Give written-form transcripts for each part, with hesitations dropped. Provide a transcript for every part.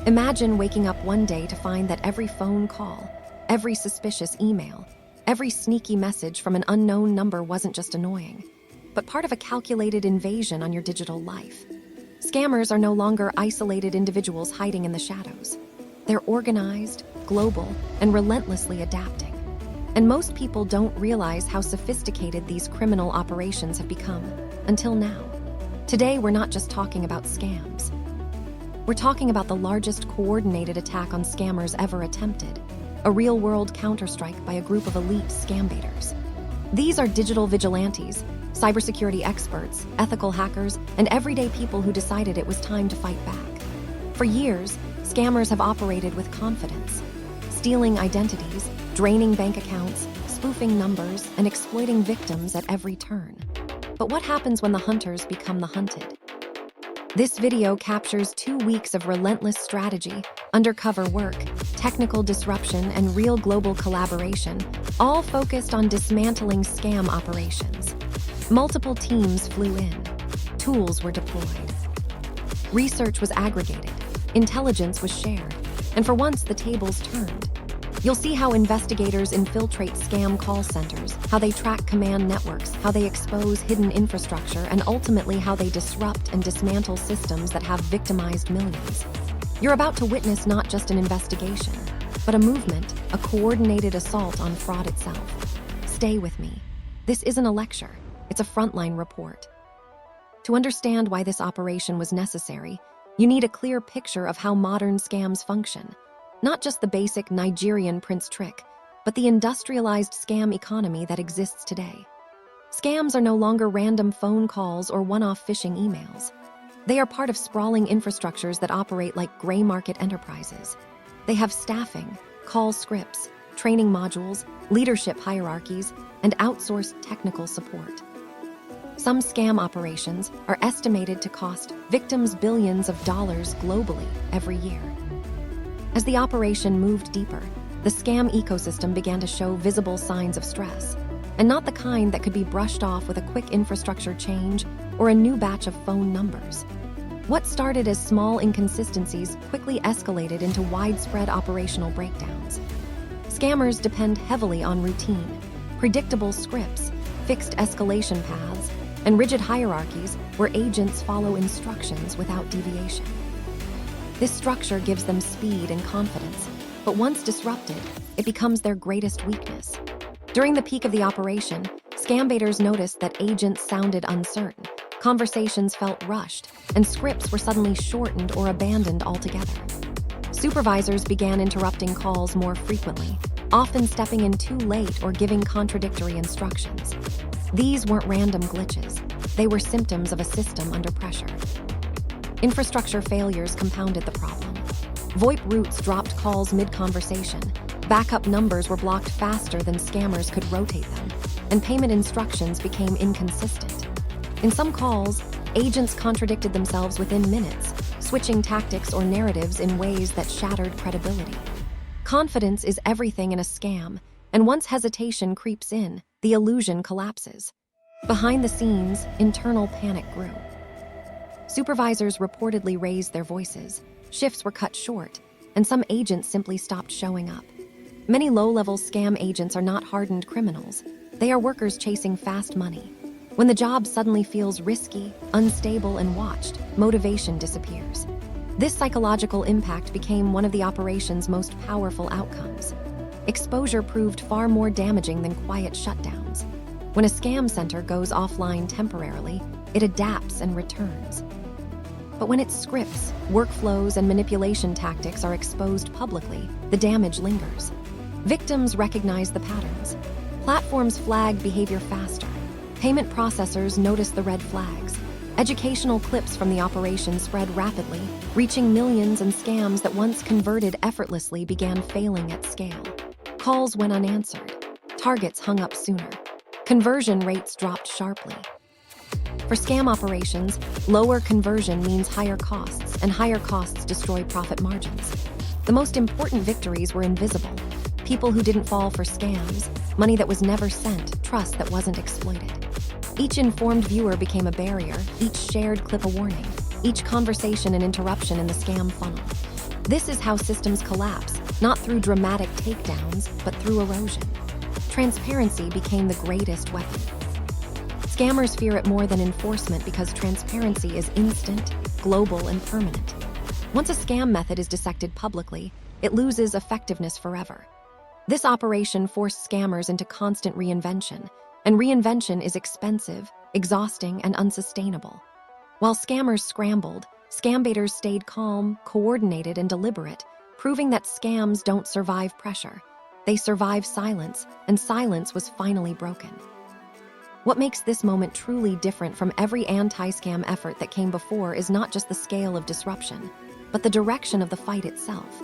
Imagine waking up one day to find that every phone call, every suspicious email, every sneaky message from an unknown number wasn't just annoying, but part of a calculated invasion on your digital life. Scammers are no longer isolated individuals hiding in the shadows. They're organized, global, and relentlessly adapting. And most people don't realize how sophisticated these criminal operations have become, until now. Today, we're not just talking about scams. We're talking about the largest coordinated attack on scammers ever attempted, a real-world counterstrike by a group of elite scam baiters. These are digital vigilantes, cybersecurity experts, ethical hackers, and everyday people who decided it was time to fight back. For years, scammers have operated with confidence, stealing identities, draining bank accounts, spoofing numbers, and exploiting victims at every turn. But what happens when the hunters become the hunted? This video captures 2 weeks of relentless strategy, undercover work, technical disruption, and real global collaboration, all focused on dismantling scam operations. Multiple teams flew in. Tools were deployed. Research was aggregated. Intelligence was shared. And for once, the tables turned. You'll see how investigators infiltrate scam call centers, how they track command networks, how they expose hidden infrastructure, and ultimately how they disrupt and dismantle systems that have victimized millions. You're about to witness not just an investigation, but a movement, a coordinated assault on fraud itself. Stay with me. This isn't a lecture, it's a frontline report. To understand why this operation was necessary, you need a clear picture of how modern scams function. Not just the basic Nigerian prince trick, but the industrialized scam economy that exists today. Scams are no longer random phone calls or one-off phishing emails. They are part of sprawling infrastructures that operate like gray market enterprises. They have staffing, call scripts, training modules, leadership hierarchies, and outsourced technical support. Some scam operations are estimated to cost victims billions of dollars globally every year. As the operation moved deeper, the scam ecosystem began to show visible signs of stress, and not the kind that could be brushed off with a quick infrastructure change or a new batch of phone numbers. What started as small inconsistencies quickly escalated into widespread operational breakdowns. Scammers depend heavily on routine, predictable scripts, fixed escalation paths, and rigid hierarchies where agents follow instructions without deviation. This structure gives them speed and confidence, but once disrupted, it becomes their greatest weakness. During the peak of the operation, scam baiters noticed that agents sounded uncertain, conversations felt rushed, and scripts were suddenly shortened or abandoned altogether. Supervisors began interrupting calls more frequently, often stepping in too late or giving contradictory instructions. These weren't random glitches, they were symptoms of a system under pressure. Infrastructure failures compounded the problem. VoIP routes dropped calls mid-conversation, backup numbers were blocked faster than scammers could rotate them, and payment instructions became inconsistent. In some calls, agents contradicted themselves within minutes, switching tactics or narratives in ways that shattered credibility. Confidence is everything in a scam, and once hesitation creeps in, the illusion collapses. Behind the scenes, internal panic grew. Supervisors reportedly raised their voices, shifts were cut short, and some agents simply stopped showing up. Many low-level scam agents are not hardened criminals. They are workers chasing fast money. When the job suddenly feels risky, unstable, and watched, motivation disappears. This psychological impact became one of the operation's most powerful outcomes. Exposure proved far more damaging than quiet shutdowns. When a scam center goes offline temporarily, it adapts and returns. But when its scripts, workflows, and manipulation tactics are exposed publicly, the damage lingers. Victims recognize the patterns. Platforms flag behavior faster. Payment processors notice the red flags. Educational clips from the operation spread rapidly, reaching millions, and scams that once converted effortlessly began failing at scale. Calls went unanswered. Targets hung up sooner. Conversion rates dropped sharply. For scam operations, lower conversion means higher costs, and higher costs destroy profit margins. The most important victories were invisible. People who didn't fall for scams, money that was never sent, trust that wasn't exploited. Each informed viewer became a barrier, each shared clip a warning, each conversation an interruption in the scam funnel. This is how systems collapse, not through dramatic takedowns, but through erosion. Transparency became the greatest weapon. Scammers fear it more than enforcement because transparency is instant, global, and permanent. Once a scam method is dissected publicly, it loses effectiveness forever. This operation forced scammers into constant reinvention, and reinvention is expensive, exhausting, and unsustainable. While scammers scrambled, scambaiters stayed calm, coordinated, and deliberate, proving that scams don't survive pressure. They survive silence, and silence was finally broken. What makes this moment truly different from every anti-scam effort that came before is not just the scale of disruption, but the direction of the fight itself.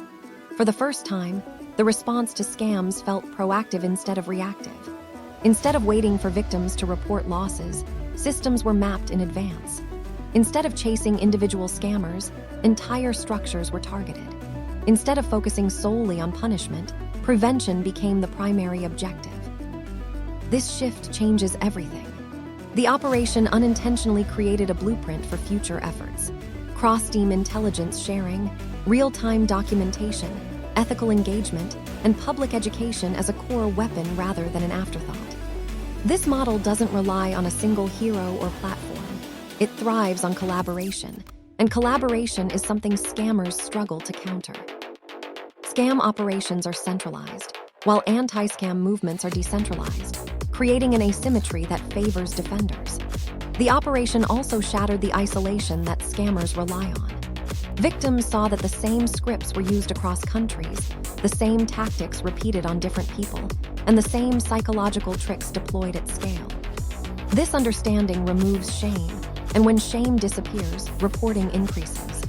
For the first time, the response to scams felt proactive instead of reactive. Instead of waiting for victims to report losses, systems were mapped in advance. Instead of chasing individual scammers, entire structures were targeted. Instead of focusing solely on punishment, prevention became the primary objective. This shift changes everything. The operation unintentionally created a blueprint for future efforts. Cross-team intelligence sharing, real-time documentation, ethical engagement, and public education as a core weapon rather than an afterthought. This model doesn't rely on a single hero or platform. It thrives on collaboration, and collaboration is something scammers struggle to counter. Scam operations are centralized, while anti-scam movements are decentralized, creating an asymmetry that favors defenders. The operation also shattered the isolation that scammers rely on. Victims saw that the same scripts were used across countries, the same tactics repeated on different people, and the same psychological tricks deployed at scale. This understanding removes shame, and when shame disappears, reporting increases.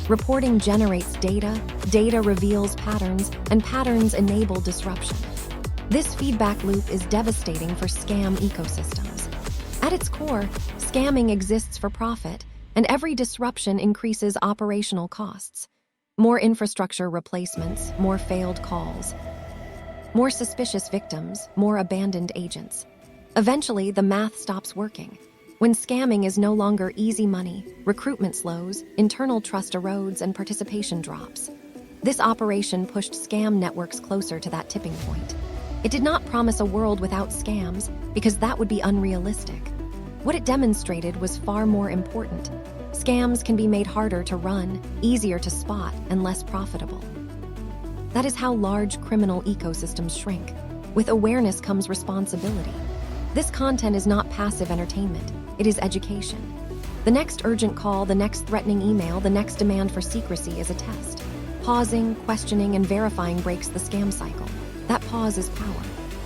Reporting generates data, data reveals patterns, and patterns enable disruption. This feedback loop is devastating for scam ecosystems. At its core, scamming exists for profit, and every disruption increases operational costs. More infrastructure replacements, more failed calls, more suspicious victims, more abandoned agents. Eventually, the math stops working. When scamming is no longer easy money, recruitment slows, internal trust erodes, and participation drops. This operation pushed scam networks closer to that tipping point. It did not promise a world without scams, because that would be unrealistic. What it demonstrated was far more important. Scams can be made harder to run, easier to spot, and less profitable. That is how large criminal ecosystems shrink. With awareness comes responsibility. This content is not passive entertainment, it is education. The next urgent call, the next threatening email, the next demand for secrecy is a test. Pausing, questioning, and verifying breaks the scam cycle. That pause is power.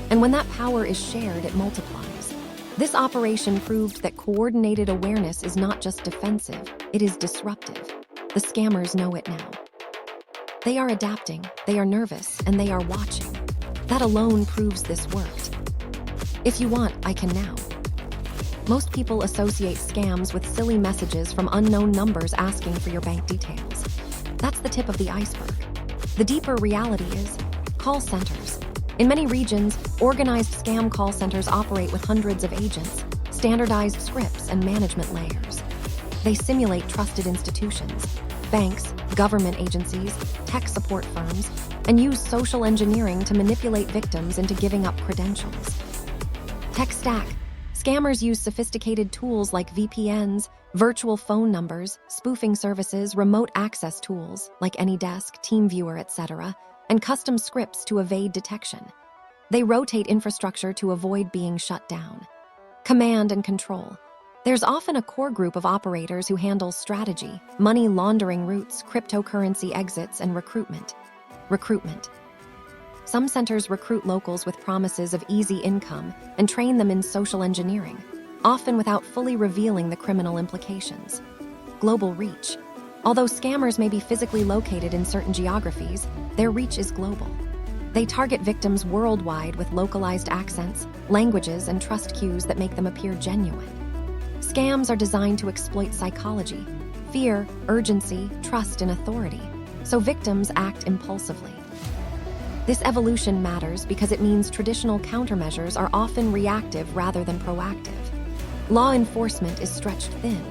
And when that power is shared, it multiplies. This operation proved that coordinated awareness is not just defensive, it is disruptive. The scammers know it now. They are adapting, they are nervous, and they are watching. That alone proves this worked. If you want, I can now. Most people associate scams with silly messages from unknown numbers asking for your bank details. That's the tip of the iceberg. The deeper reality is call centers. In many regions, organized scam call centers operate with hundreds of agents, standardized scripts, and management layers. They simulate trusted institutions, banks, government agencies, tech support firms, and use social engineering to manipulate victims into giving up credentials. Tech stack. Scammers use sophisticated tools like VPNs, virtual phone numbers, spoofing services, remote access tools like AnyDesk, TeamViewer, etc., and custom scripts to evade detection. They rotate infrastructure to avoid being shut down. Command and control. There's often a core group of operators who handles strategy, money laundering routes, cryptocurrency exits, and recruitment. Some centers recruit locals with promises of easy income and train them in social engineering, often without fully revealing the criminal implications. Global reach. Although scammers may be physically located in certain geographies, their reach is global. They target victims worldwide with localized accents, languages, and trust cues that make them appear genuine. Scams are designed to exploit psychology, fear, urgency, trust, and authority, so victims act impulsively. This evolution matters because it means traditional countermeasures are often reactive rather than proactive. Law enforcement is stretched thin.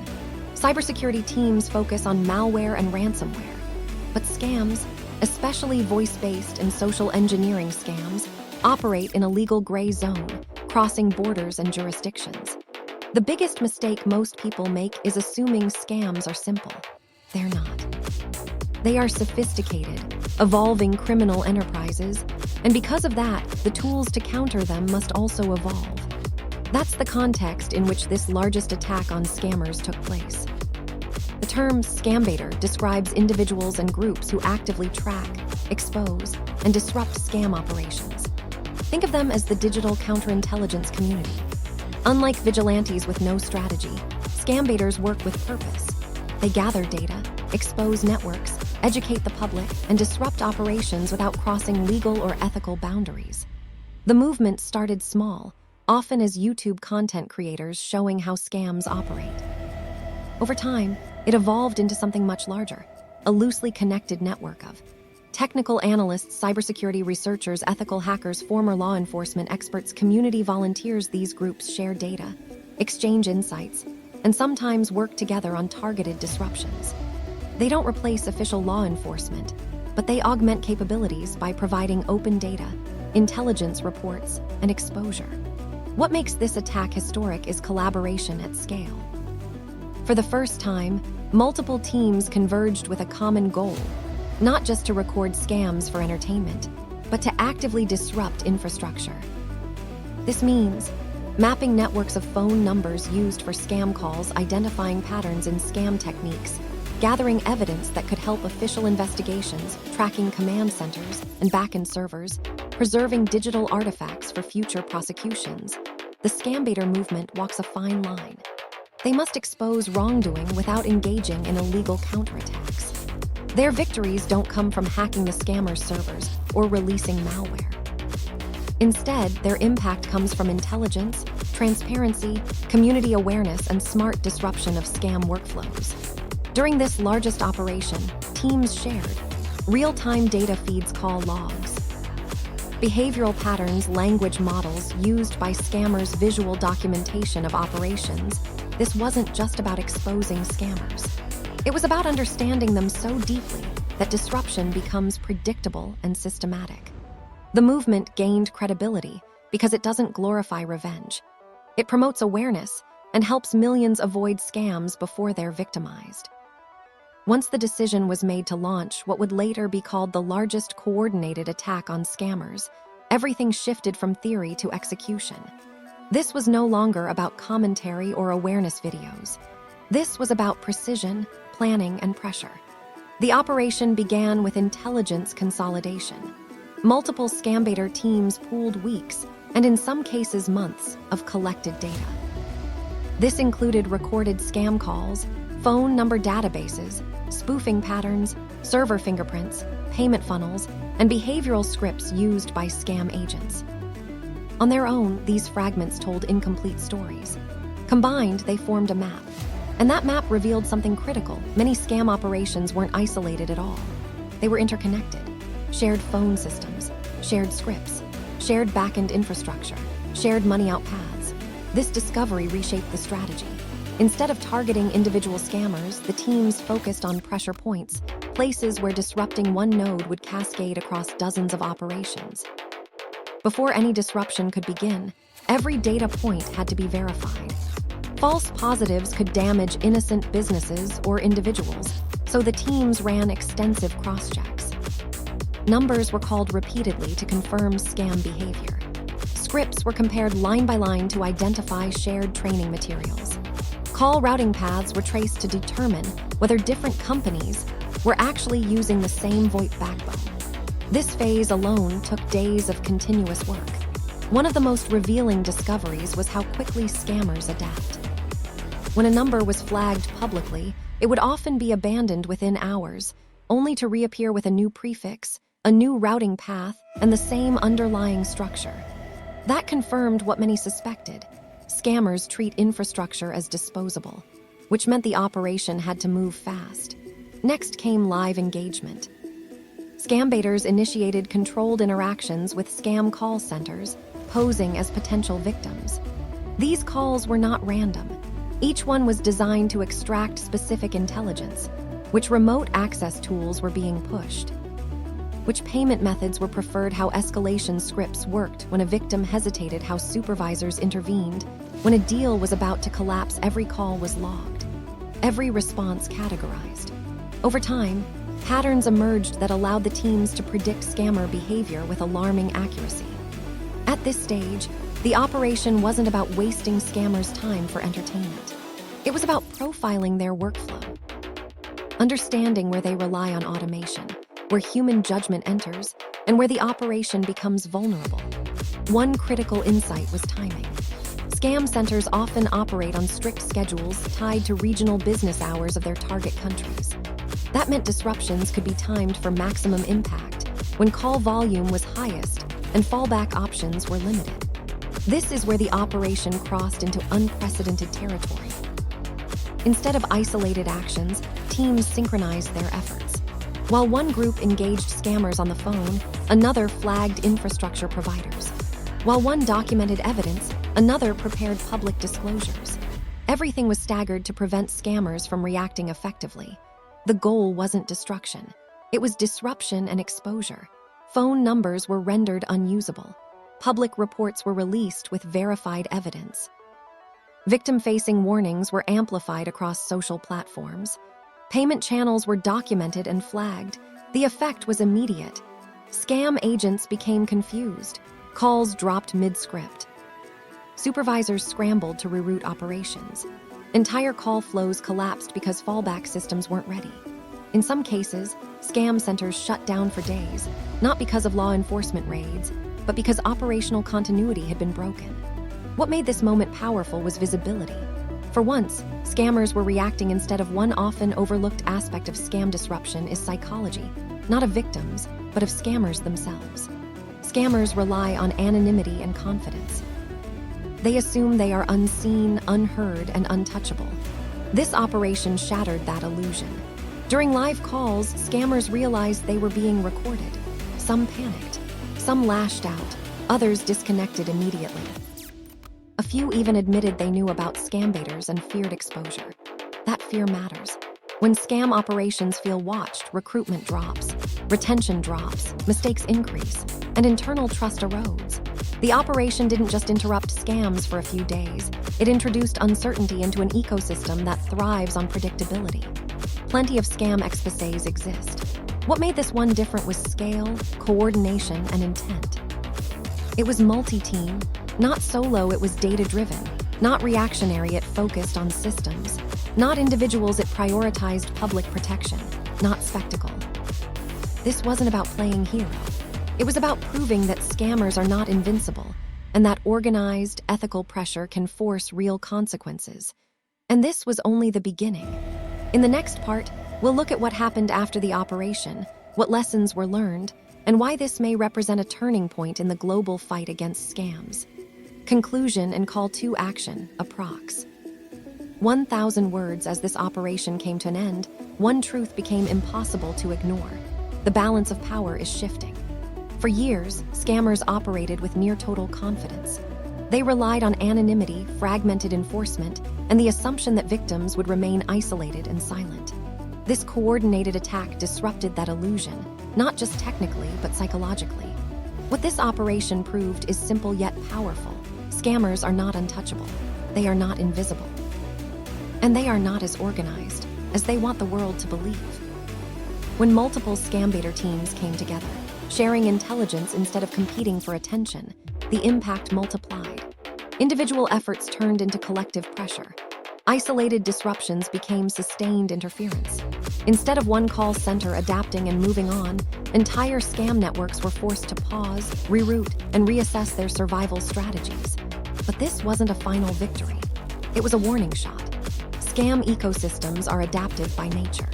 Cybersecurity teams focus on malware and ransomware. But scams, especially voice-based and social engineering scams, operate in a legal gray zone, crossing borders and jurisdictions. The biggest mistake most people make is assuming scams are simple. They're not. They are sophisticated, evolving criminal enterprises, and because of that, the tools to counter them must also evolve. That's the context in which this largest attack on scammers took place. The term scam baiter describes individuals and groups who actively track, expose, and disrupt scam operations. Think of them as the digital counterintelligence community. Unlike vigilantes with no strategy, scam baiters work with purpose. They gather data, expose networks, educate the public, and disrupt operations without crossing legal or ethical boundaries. The movement started small, often as YouTube content creators showing how scams operate. Over time, it evolved into something much larger, a loosely connected network of technical analysts, cybersecurity researchers, ethical hackers, former law enforcement experts, community volunteers. These groups share data, exchange insights, and sometimes work together on targeted disruptions. They don't replace official law enforcement, but they augment capabilities by providing open data, intelligence reports, and exposure. What makes this attack historic is collaboration at scale. For the first time, multiple teams converged with a common goal, not just to record scams for entertainment, but to actively disrupt infrastructure. This means mapping networks of phone numbers used for scam calls, identifying patterns in scam techniques, gathering evidence that could help official investigations, tracking command centers and back-end servers, preserving digital artifacts for future prosecutions. The scam baiter movement walks a fine line. They must expose wrongdoing without engaging in illegal counterattacks. Their victories don't come from hacking the scammer's servers or releasing malware. Instead, their impact comes from intelligence, transparency, community awareness, and smart disruption of scam workflows. During this largest operation, teams shared real-time data feeds, call logs, behavioral patterns, language models used by scammers, visual documentation of operations. This wasn't just about exposing scammers. It was about understanding them so deeply that disruption becomes predictable and systematic. The movement gained credibility because it doesn't glorify revenge. It promotes awareness and helps millions avoid scams before they're victimized. Once the decision was made to launch what would later be called the largest coordinated attack on scammers, everything shifted from theory to execution. This was no longer about commentary or awareness videos. This was about precision, planning, and pressure. The operation began with intelligence consolidation. Multiple scam baiter teams pooled weeks, and in some cases months, of collected data. This included recorded scam calls, phone number databases, spoofing patterns, server fingerprints, payment funnels, and behavioral scripts used by scam agents. On their own, these fragments told incomplete stories. Combined, they formed a map. And that map revealed something critical. Many scam operations weren't isolated at all. They were interconnected. Shared phone systems, shared scripts, shared back-end infrastructure, shared money-out paths. This discovery reshaped the strategy. Instead of targeting individual scammers, the teams focused on pressure points, places where disrupting one node would cascade across dozens of operations. Before any disruption could begin, every data point had to be verified. False positives could damage innocent businesses or individuals, so the teams ran extensive cross-checks. Numbers were called repeatedly to confirm scam behavior. Scripts were compared line by line to identify shared training materials. Call routing paths were traced to determine whether different companies were actually using the same VoIP backbone. This phase alone took days of continuous work. One of the most revealing discoveries was how quickly scammers adapt. When a number was flagged publicly, it would often be abandoned within hours, only to reappear with a new prefix, a new routing path, and the same underlying structure. That confirmed what many suspected. Scammers treat infrastructure as disposable, which meant the operation had to move fast. Next came live engagement. Scam baiters initiated controlled interactions with scam call centers, posing as potential victims. These calls were not random. Each one was designed to extract specific intelligence. which remote access tools were being pushed, which payment methods were preferred, how escalation scripts worked when a victim hesitated, how supervisors intervened. When a deal was about to collapse, every call was logged, every response categorized. Over time, patterns emerged that allowed the teams to predict scammer behavior with alarming accuracy. At this stage, the operation wasn't about wasting scammers' time for entertainment. It was about profiling their workflow, understanding where they rely on automation, where human judgment enters, and where the operation becomes vulnerable. One critical insight was timing. Scam centers often operate on strict schedules tied to regional business hours of their target countries. That meant disruptions could be timed for maximum impact when call volume was highest and fallback options were limited. This is where the operation crossed into unprecedented territory. Instead of isolated actions, teams synchronized their efforts. While one group engaged scammers on the phone, another flagged infrastructure providers. While one documented evidence, another prepared public disclosures. Everything was staggered to prevent scammers from reacting effectively. The goal wasn't destruction. It was disruption and exposure. Phone numbers were rendered unusable. Public reports were released with verified evidence. Victim-facing warnings were amplified across social platforms. Payment channels were documented and flagged. The effect was immediate. Scam agents became confused. Calls dropped mid-script. Supervisors scrambled to reroute operations. Entire call flows collapsed because fallback systems weren't ready. In some cases, scam centers shut down for days, not because of law enforcement raids, but because operational continuity had been broken. What made this moment powerful was visibility. For once, scammers were reacting instead of one often overlooked aspect of scam disruption is psychology, not of victims, but of scammers themselves. Scammers rely on anonymity and confidence. They assume they are unseen, unheard, and untouchable. This operation shattered that illusion. During live calls, scammers realized they were being recorded. Some panicked, some lashed out, others disconnected immediately. A few even admitted they knew about scam baiters and feared exposure. That fear matters. When scam operations feel watched, recruitment drops, retention drops, mistakes increase, and internal trust erodes. The operation didn't just interrupt scams for a few days. It introduced uncertainty into an ecosystem that thrives on predictability. Plenty of scam exposés exist. What made this one different was scale, coordination, and intent. It was multi-team, not solo. It was data-driven, not reactionary. It focused on systems, not individuals. It prioritized public protection, not spectacle. This wasn't about playing hero. It was about proving that scammers are not invincible and that organized, ethical pressure can force real consequences. And this was only the beginning. In the next part, we'll look at what happened after the operation, what lessons were learned, and why this may represent a turning point in the global fight against scams. Conclusion and call to action, approx. 1,000 words. As this operation came to an end, one truth became impossible to ignore. The balance of power is shifting. For years, scammers operated with near-total confidence. They relied on anonymity, fragmented enforcement, and the assumption that victims would remain isolated and silent. This coordinated attack disrupted that illusion, not just technically, but psychologically. What this operation proved is simple yet powerful. Scammers are not untouchable. They are not invisible. And they are not as organized as they want the world to believe. When multiple scam baiter teams came together, sharing intelligence instead of competing for attention, the impact multiplied. Individual efforts turned into collective pressure. Isolated disruptions became sustained interference. Instead of one call center adapting and moving on, entire scam networks were forced to pause, reroute, and reassess their survival strategies. But this wasn't a final victory. It was a warning shot. Scam ecosystems are adaptive by nature.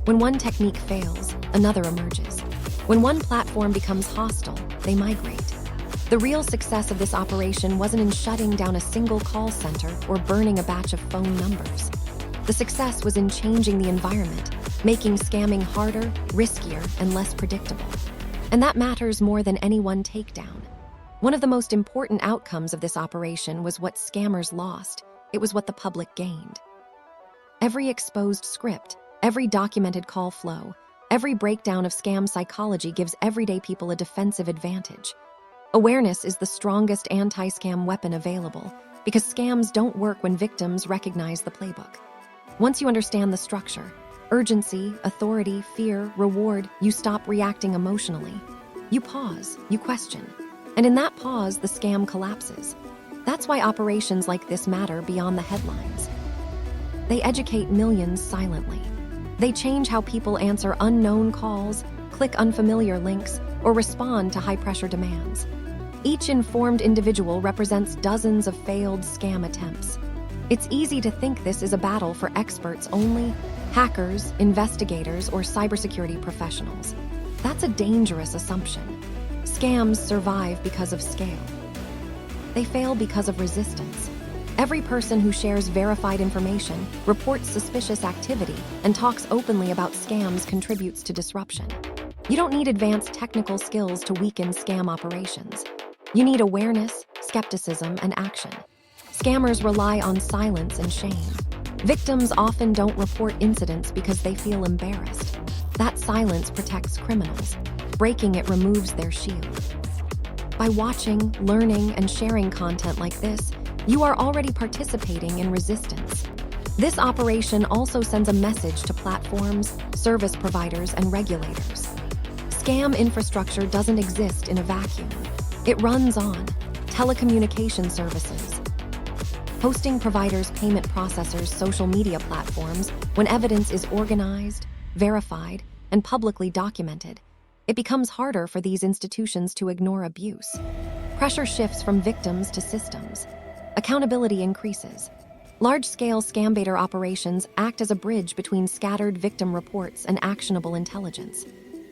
When one technique fails, another emerges. When one platform becomes hostile, they migrate. The real success of this operation wasn't in shutting down a single call center or burning a batch of phone numbers. The success was in changing the environment, making scamming harder, riskier, and less predictable. And that matters more than any one takedown. One of the most important outcomes of this operation was what scammers lost. It was what the public gained. Every exposed script, every documented call flow, every breakdown of scam psychology gives everyday people a defensive advantage. Awareness is the strongest anti-scam weapon available because scams don't work when victims recognize the playbook. Once you understand the structure, urgency, authority, fear, reward, you stop reacting emotionally. You pause, you question, and in that pause, the scam collapses. That's why operations like this matter beyond the headlines. They educate millions silently. They change how people answer unknown calls, click unfamiliar links, or respond to high-pressure demands. Each informed individual represents dozens of failed scam attempts. It's easy to think this is a battle for experts only, hackers, investigators, or cybersecurity professionals. That's a dangerous assumption. Scams survive because of scale. They fail because of resistance. Every person who shares verified information, reports suspicious activity, and talks openly about scams contributes to disruption. You don't need advanced technical skills to weaken scam operations. You need awareness, skepticism, and action. Scammers rely on silence and shame. Victims often don't report incidents because they feel embarrassed. That silence protects criminals. Breaking it removes their shield. By watching, learning, and sharing content like this, you are already participating in resistance. This operation also sends a message to platforms, service providers, and regulators. Scam infrastructure doesn't exist in a vacuum. It runs on telecommunication services, hosting providers, payment processors, social media platforms. When evidence is organized, verified, and publicly documented, it becomes harder for these institutions to ignore abuse. Pressure shifts from victims to systems. Accountability increases. Large-scale scam baiter operations act as a bridge between scattered victim reports and actionable intelligence.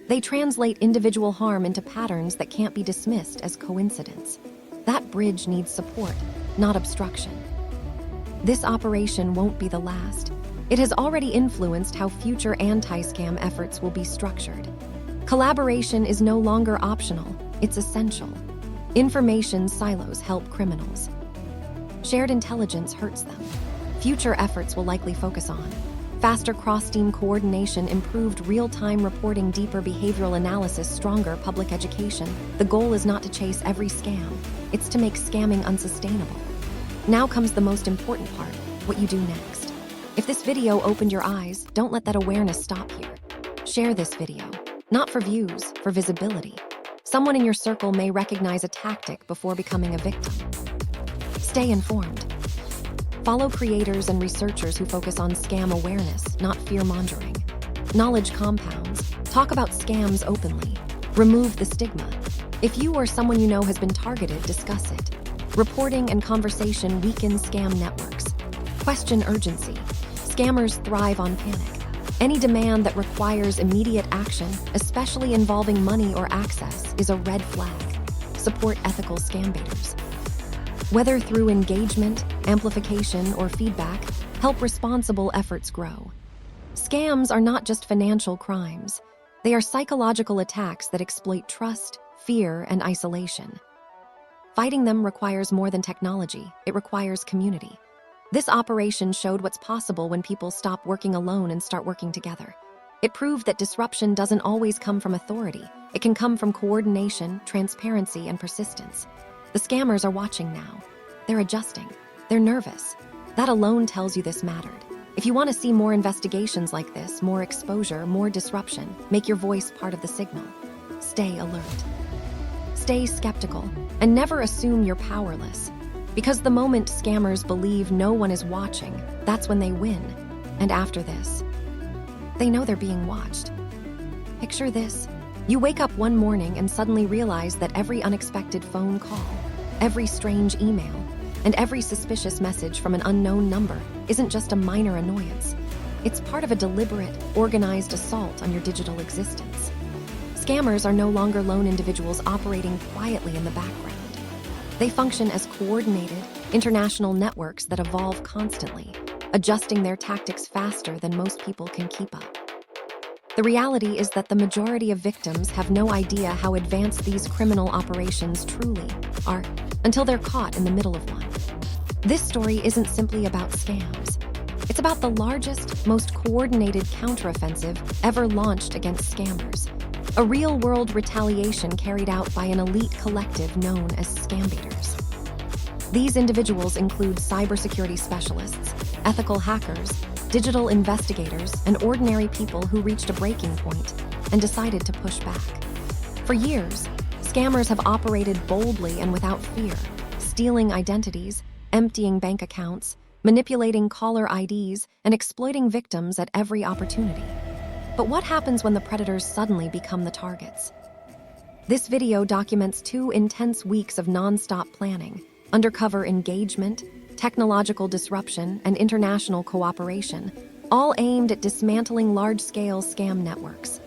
They translate individual harm into patterns that can't be dismissed as coincidence. That bridge needs support, not obstruction. This operation won't be the last. It has already influenced how future anti-scam efforts will be structured. Collaboration is no longer optional, it's essential. Information silos help criminals. Shared intelligence hurts them. Future efforts will likely focus on faster cross-team coordination, improved real-time reporting, deeper behavioral analysis, stronger public education. The goal is not to chase every scam, it's to make scamming unsustainable. Now comes the most important part, what you do next. If this video opened your eyes, don't let that awareness stop here. Share this video, not for views, for visibility. Someone in your circle may recognize a tactic before becoming a victim. Stay informed. Follow creators and researchers who focus on scam awareness, not fear-mongering. Knowledge compounds. Talk about scams openly. Remove the stigma. If you or someone you know has been targeted, discuss it. Reporting and conversation weaken scam networks. Question urgency. Scammers thrive on panic. Any demand that requires immediate action, especially involving money or access, is a red flag. Support ethical scam baiters. Whether through engagement, amplification, or feedback, help responsible efforts grow. Scams are not just financial crimes. They are psychological attacks that exploit trust, fear, and isolation. Fighting them requires more than technology. It requires community. This operation showed what's possible when people stop working alone and start working together. It proved that disruption doesn't always come from authority. It can come from coordination, transparency, and persistence. The scammers are watching now. They're adjusting. They're nervous. That alone tells you this mattered. If you want to see more investigations like this, more exposure, more disruption, make your voice part of the signal. Stay alert. Stay skeptical, and never assume you're powerless. Because the moment scammers believe no one is watching, that's when they win. And after this, they know they're being watched. Picture this. You wake up one morning and suddenly realize that every unexpected phone call, every strange email, and every suspicious message from an unknown number isn't just a minor annoyance. It's part of a deliberate, organized assault on your digital existence. Scammers are no longer lone individuals operating quietly in the background. They function as coordinated, international networks that evolve constantly, adjusting their tactics faster than most people can keep up. The reality is that the majority of victims have no idea how advanced these criminal operations truly are until they're caught in the middle of one. This story isn't simply about scams. It's about the largest, most coordinated counteroffensive ever launched against scammers. A real-world retaliation carried out by an elite collective known as scam baiters. These individuals include cybersecurity specialists, ethical hackers, digital investigators, and ordinary people who reached a breaking point and decided to push back. For years, scammers have operated boldly and without fear, stealing identities, emptying bank accounts, manipulating caller IDs, and exploiting victims at every opportunity. But what happens when the predators suddenly become the targets? This video documents 2 intense weeks of non-stop planning, undercover engagement, technological disruption, and international cooperation, all aimed at dismantling large-scale scam networks.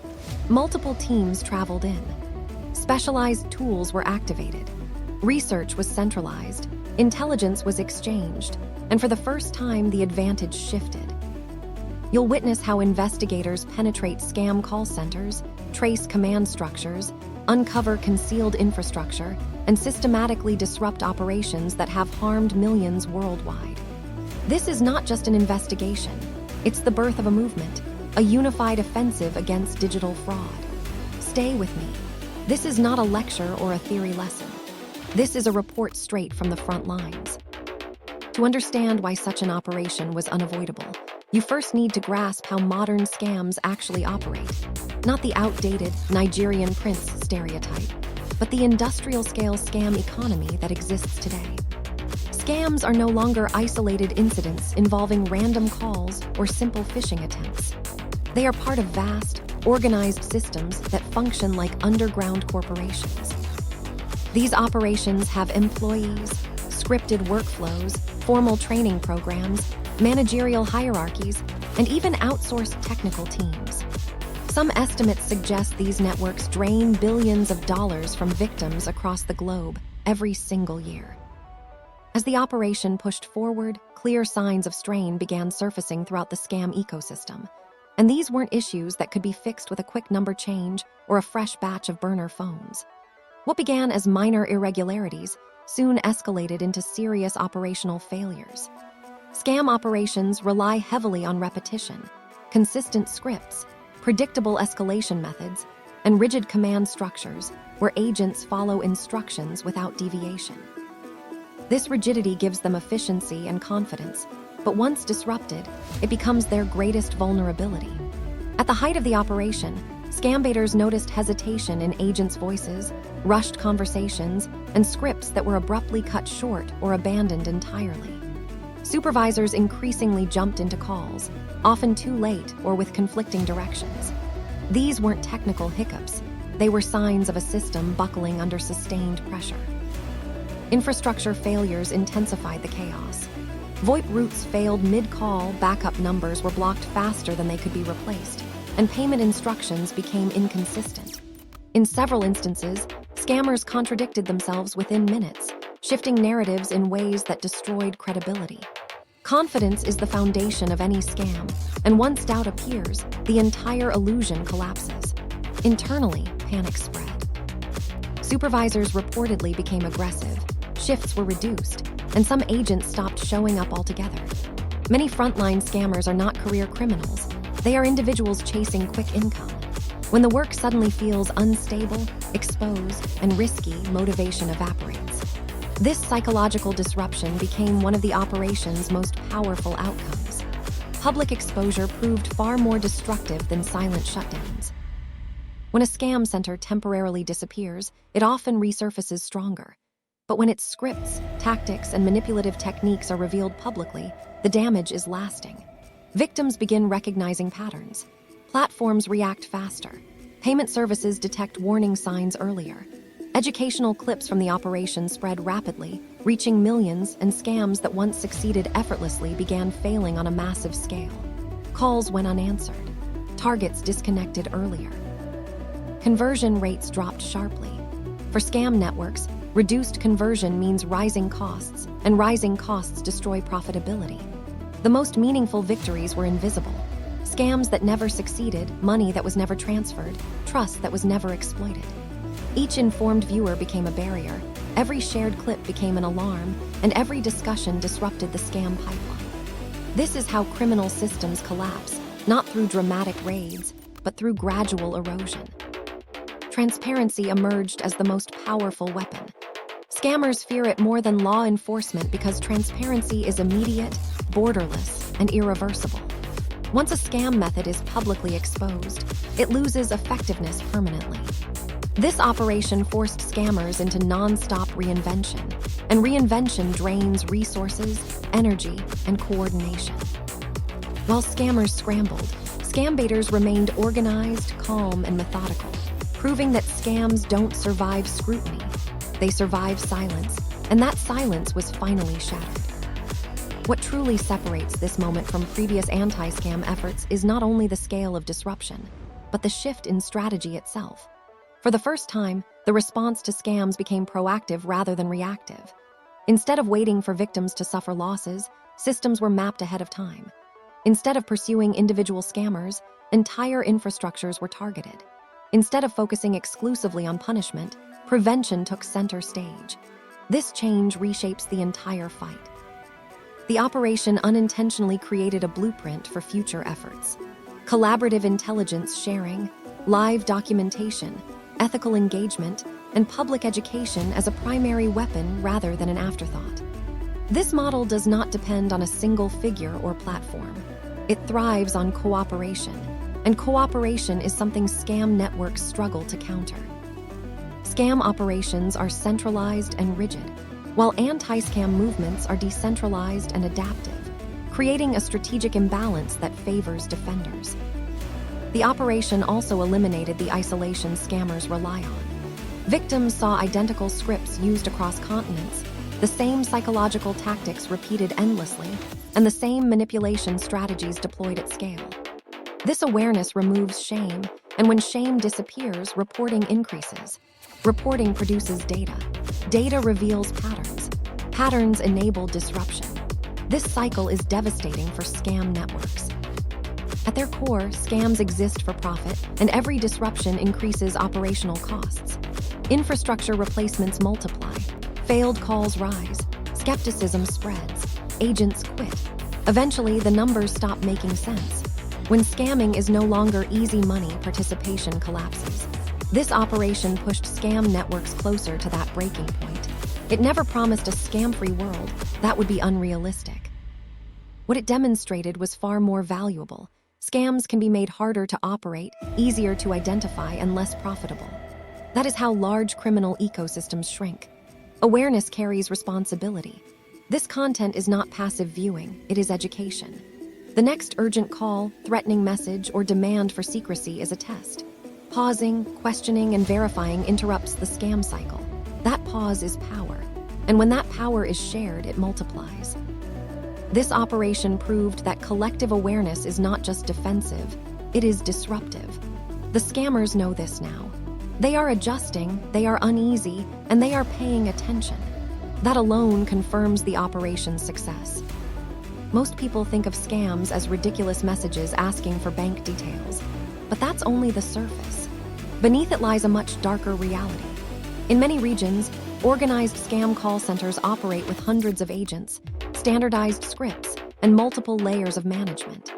Multiple teams traveled in. Specialized tools were activated. Research was centralized. Intelligence was exchanged. And for the first time, the advantage shifted. You'll witness how investigators penetrate scam call centers, trace command structures, uncover concealed infrastructure, and systematically disrupt operations that have harmed millions worldwide. This is not just an investigation. It's the birth of a movement, a unified offensive against digital fraud. Stay with me. This is not a lecture or a theory lesson. This is a report straight from the front lines. To understand why such an operation was unavoidable, you first need to grasp how modern scams actually operate. Not the outdated Nigerian prince stereotype, but the industrial-scale scam economy that exists today. Scams are no longer isolated incidents involving random calls or simple phishing attempts. They are part of vast, organized systems that function like underground corporations. These operations have employees, scripted workflows, formal training programs, managerial hierarchies, and even outsourced technical teams. Some estimates suggest these networks drain billions of dollars from victims across the globe every single year. As the operation pushed forward, clear signs of strain began surfacing throughout the scam ecosystem. And these weren't issues that could be fixed with a quick number change or a fresh batch of burner phones. What began as minor irregularities soon escalated into serious operational failures. Scam operations rely heavily on repetition, consistent scripts, predictable escalation methods, and rigid command structures where agents follow instructions without deviation. This rigidity gives them efficiency and confidence, but once disrupted, it becomes their greatest vulnerability. At the height of the operation, scam baiters noticed hesitation in agents' voices, rushed conversations, and scripts that were abruptly cut short or abandoned entirely. Supervisors increasingly jumped into calls, often too late or with conflicting directions. These weren't technical hiccups. They were signs of a system buckling under sustained pressure. Infrastructure failures intensified the chaos. VoIP routes failed mid-call, backup numbers were blocked faster than they could be replaced, and payment instructions became inconsistent. In several instances, scammers contradicted themselves within minutes, shifting narratives in ways that destroyed credibility. Confidence is the foundation of any scam, and once doubt appears, the entire illusion collapses. Internally, panic spread. Supervisors reportedly became aggressive, shifts were reduced, and some agents stopped showing up altogether. Many frontline scammers are not career criminals. They are individuals chasing quick income. When the work suddenly feels unstable, exposed, and risky, motivation evaporates. This psychological disruption became one of the operation's most powerful outcomes. Public exposure proved far more destructive than silent shutdowns. When a scam center temporarily disappears, it often resurfaces stronger. But when its scripts, tactics, and manipulative techniques are revealed publicly, the damage is lasting. Victims begin recognizing patterns. Platforms react faster. Payment services detect warning signs earlier. Educational clips from the operation spread rapidly, reaching millions, and scams that once succeeded effortlessly began failing on a massive scale. Calls went unanswered. Targets disconnected earlier. Conversion rates dropped sharply. For scam networks, reduced conversion means rising costs, and rising costs destroy profitability. The most meaningful victories were invisible. Scams that never succeeded, money that was never transferred, trust that was never exploited. Each informed viewer became a barrier, every shared clip became an alarm, and every discussion disrupted the scam pipeline. This is how criminal systems collapse, not through dramatic raids, but through gradual erosion. Transparency emerged as the most powerful weapon. Scammers fear it more than law enforcement because transparency is immediate, borderless, and irreversible. Once a scam method is publicly exposed, it loses effectiveness permanently. This operation forced scammers into non-stop reinvention, and reinvention drains resources, energy, and coordination. While scammers scrambled, scam baiters remained organized, calm, and methodical, proving that scams don't survive scrutiny. They survive silence, and that silence was finally shattered. What truly separates this moment from previous anti-scam efforts is not only the scale of disruption, but the shift in strategy itself. For the first time, the response to scams became proactive rather than reactive. Instead of waiting for victims to suffer losses, systems were mapped ahead of time. Instead of pursuing individual scammers, entire infrastructures were targeted. Instead of focusing exclusively on punishment, prevention took center stage. This change reshapes the entire fight. The operation unintentionally created a blueprint for future efforts. Collaborative intelligence sharing, live documentation, ethical engagement, and public education as a primary weapon rather than an afterthought. This model does not depend on a single figure or platform. It thrives on cooperation, and cooperation is something scam networks struggle to counter. Scam operations are centralized and rigid, while anti-scam movements are decentralized and adaptive, creating a strategic imbalance that favors defenders. The operation also eliminated the isolation scammers rely on. Victims saw identical scripts used across continents, the same psychological tactics repeated endlessly, and the same manipulation strategies deployed at scale. This awareness removes shame, and when shame disappears, reporting increases. Reporting produces data. Data reveals patterns. Patterns enable disruption. This cycle is devastating for scam networks. At their core, scams exist for profit, and every disruption increases operational costs. Infrastructure replacements multiply. Failed calls rise. Skepticism spreads. Agents quit. Eventually, the numbers stop making sense. When scamming is no longer easy money, participation collapses. This operation pushed scam networks closer to that breaking point. It never promised a scam-free world. That would be unrealistic. What it demonstrated was far more valuable. Scams can be made harder to operate, easier to identify, and less profitable. That is how large criminal ecosystems shrink. Awareness carries responsibility. This content is not passive viewing, it is education. The next urgent call, threatening message, or demand for secrecy is a test. Pausing, questioning, and verifying interrupts the scam cycle. That pause is power, and when that power is shared, it multiplies. This operation proved that collective awareness is not just defensive, it is disruptive. The scammers know this now. They are adjusting, they are uneasy, and they are paying attention. That alone confirms the operation's success. Most people think of scams as ridiculous messages asking for bank details, but that's only the surface. Beneath it lies a much darker reality. In many regions, organized scam call centers operate with hundreds of agents, standardized scripts, and multiple layers of management.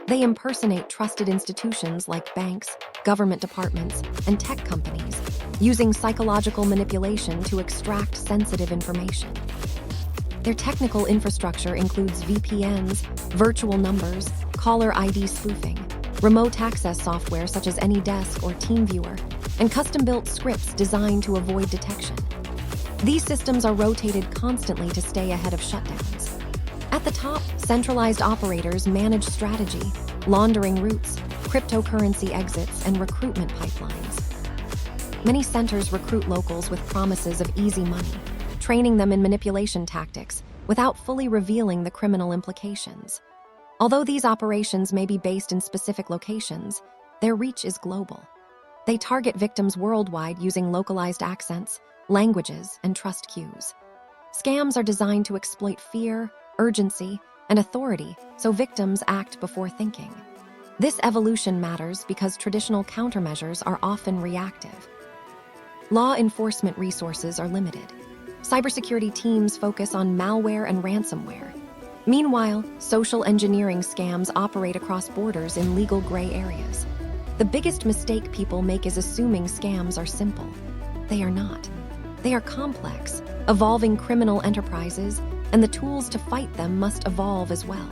They impersonate trusted institutions like banks, government departments, and tech companies, using psychological manipulation to extract sensitive information. Their technical infrastructure includes VPNs, virtual numbers, caller ID spoofing, remote access software such as AnyDesk or TeamViewer, and custom-built scripts designed to avoid detection. These systems are rotated constantly to stay ahead of shutdowns. At the top, centralized operators manage strategy, laundering routes, cryptocurrency exits, and recruitment pipelines. Many centers recruit locals with promises of easy money, training them in manipulation tactics without fully revealing the criminal implications. Although these operations may be based in specific locations, their reach is global. They target victims worldwide using localized accents, languages, and trust cues. Scams are designed to exploit fear, urgency, and authority, so victims act before thinking. This evolution matters because traditional countermeasures are often reactive. Law enforcement resources are limited. Cybersecurity teams focus on malware and ransomware, Meanwhile, social engineering scams operate across borders in legal gray areas. The biggest mistake people make is assuming scams are simple. They are not. They are complex, evolving criminal enterprises, and the tools to fight them must evolve as well.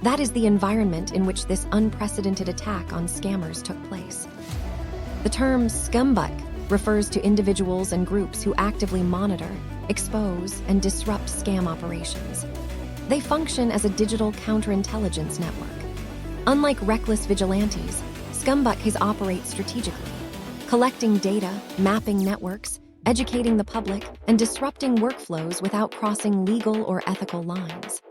That is the environment in which this unprecedented attack on scammers took place. The term scumbag refers to individuals and groups who actively monitor, expose, and disrupt scam operations. They function as a digital counterintelligence network. Unlike reckless vigilantes, scumbugs operate strategically, collecting data, mapping networks, educating the public, and disrupting workflows without crossing legal or ethical lines.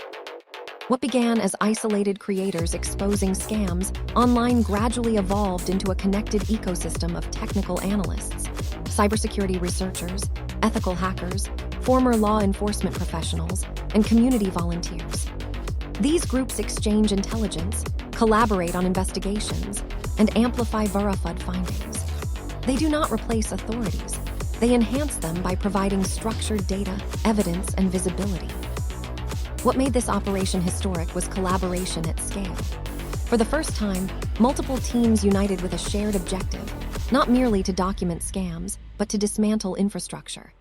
What began as isolated creators exposing scams, online gradually evolved into a connected ecosystem of technical analysts, cybersecurity researchers, ethical hackers, former law enforcement professionals, and community volunteers. These groups exchange intelligence, collaborate on investigations, and amplify verified findings. They do not replace authorities. They enhance them by providing structured data, evidence, and visibility. What made this operation historic was collaboration at scale. For the first time, multiple teams united with a shared objective, not merely to document scams, but to dismantle infrastructure.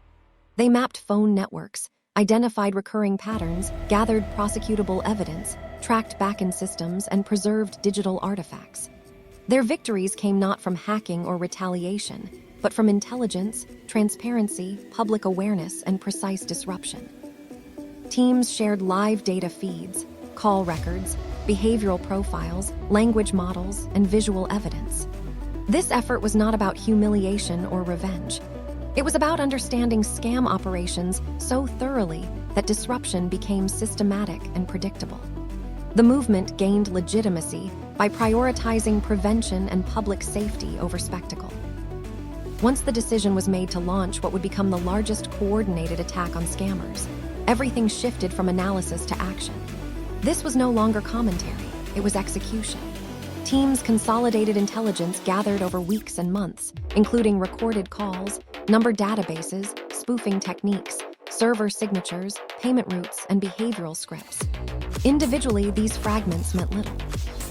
They mapped phone networks, identified recurring patterns, gathered prosecutable evidence, tracked back-end systems, and preserved digital artifacts. Their victories came not from hacking or retaliation, but from intelligence, transparency, public awareness, and precise disruption. Teams shared live data feeds, call records, behavioral profiles, language models, and visual evidence. This effort was not about humiliation or revenge. It was about understanding scam operations so thoroughly that disruption became systematic and predictable. The movement gained legitimacy by prioritizing prevention and public safety over spectacle. Once the decision was made to launch what would become the largest coordinated attack on scammers, everything shifted from analysis to action. This was no longer commentary, it was execution. Teams consolidated intelligence gathered over weeks and months, including recorded calls, number databases, spoofing techniques, server signatures, payment routes, and behavioral scripts. Individually, these fragments meant little.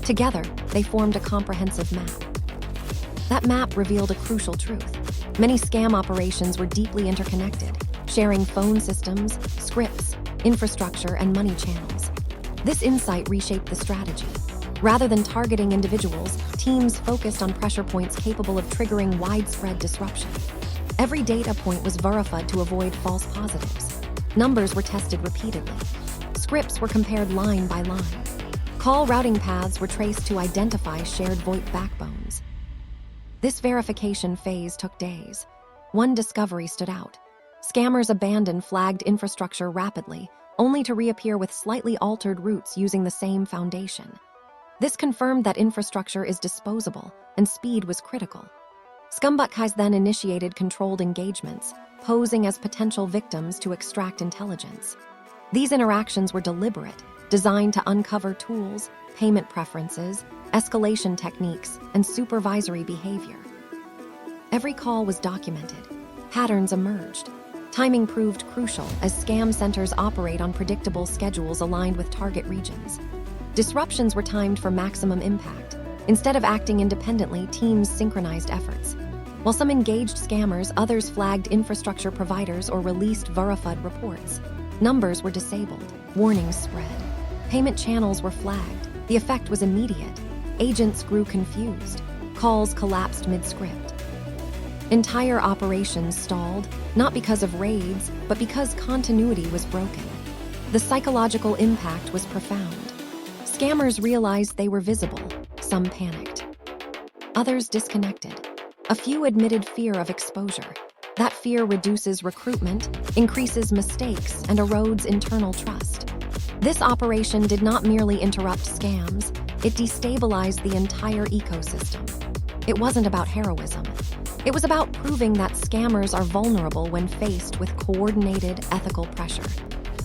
Together, they formed a comprehensive map. That map revealed a crucial truth. Many scam operations were deeply interconnected, sharing phone systems, scripts, infrastructure, and money channels. This insight reshaped the strategy. Rather than targeting individuals, teams focused on pressure points capable of triggering widespread disruption. Every data point was verified to avoid false positives. Numbers were tested repeatedly. Scripts were compared line by line. Call routing paths were traced to identify shared VoIP backbones. This verification phase took days. One discovery stood out. Scammers abandoned flagged infrastructure rapidly, only to reappear with slightly altered routes using the same foundation. This confirmed that infrastructure is disposable, and speed was critical. Scumbugs then initiated controlled engagements, posing as potential victims to extract intelligence. These interactions were deliberate, designed to uncover tools, payment preferences, escalation techniques, and supervisory behavior. Every call was documented. Patterns emerged. Timing proved crucial as scam centers operate on predictable schedules aligned with target regions. Disruptions were timed for maximum impact. Instead of acting independently, teams synchronized efforts. While some engaged scammers, others flagged infrastructure providers or released verified reports. Numbers were disabled. Warnings spread. Payment channels were flagged. The effect was immediate. Agents grew confused. Calls collapsed mid-script. Entire operations stalled, not because of raids, but because continuity was broken. The psychological impact was profound. Scammers realized they were visible. Some panicked. Others disconnected. A few admitted fear of exposure. That fear reduces recruitment, increases mistakes, and erodes internal trust. This operation did not merely interrupt scams, it destabilized the entire ecosystem. It wasn't about heroism. It was about proving that scammers are vulnerable when faced with coordinated, ethical pressure.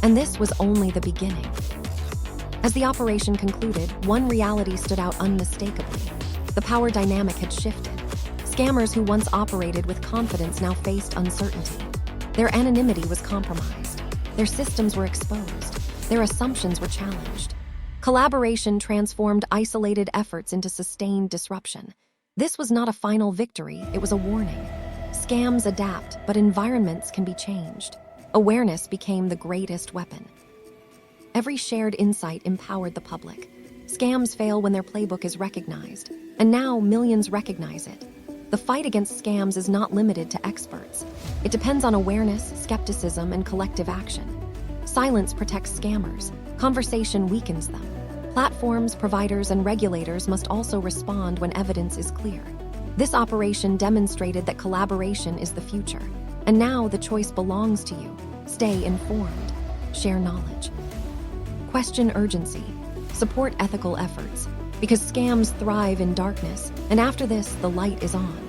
And this was only the beginning. As the operation concluded, one reality stood out unmistakably. The power dynamic had shifted. Scammers who once operated with confidence now faced uncertainty. Their anonymity was compromised. Their systems were exposed. their assumptions were challenged. Collaboration transformed isolated efforts into sustained disruption. This was not a final victory, it was a warning. Scams adapt, but environments can be changed. Awareness became the greatest weapon. Every shared insight empowered the public. Scams fail when their playbook is recognized, and now millions recognize it. The fight against scams is not limited to experts. It depends on awareness, skepticism, and collective action. Silence protects scammers. Conversation weakens them. Platforms, providers, and regulators must also respond when evidence is clear. This operation demonstrated that collaboration is the future. And now the choice belongs to you. Stay informed. Share knowledge. Question urgency. Support ethical efforts. Because scams thrive in darkness, and after this, the light is on.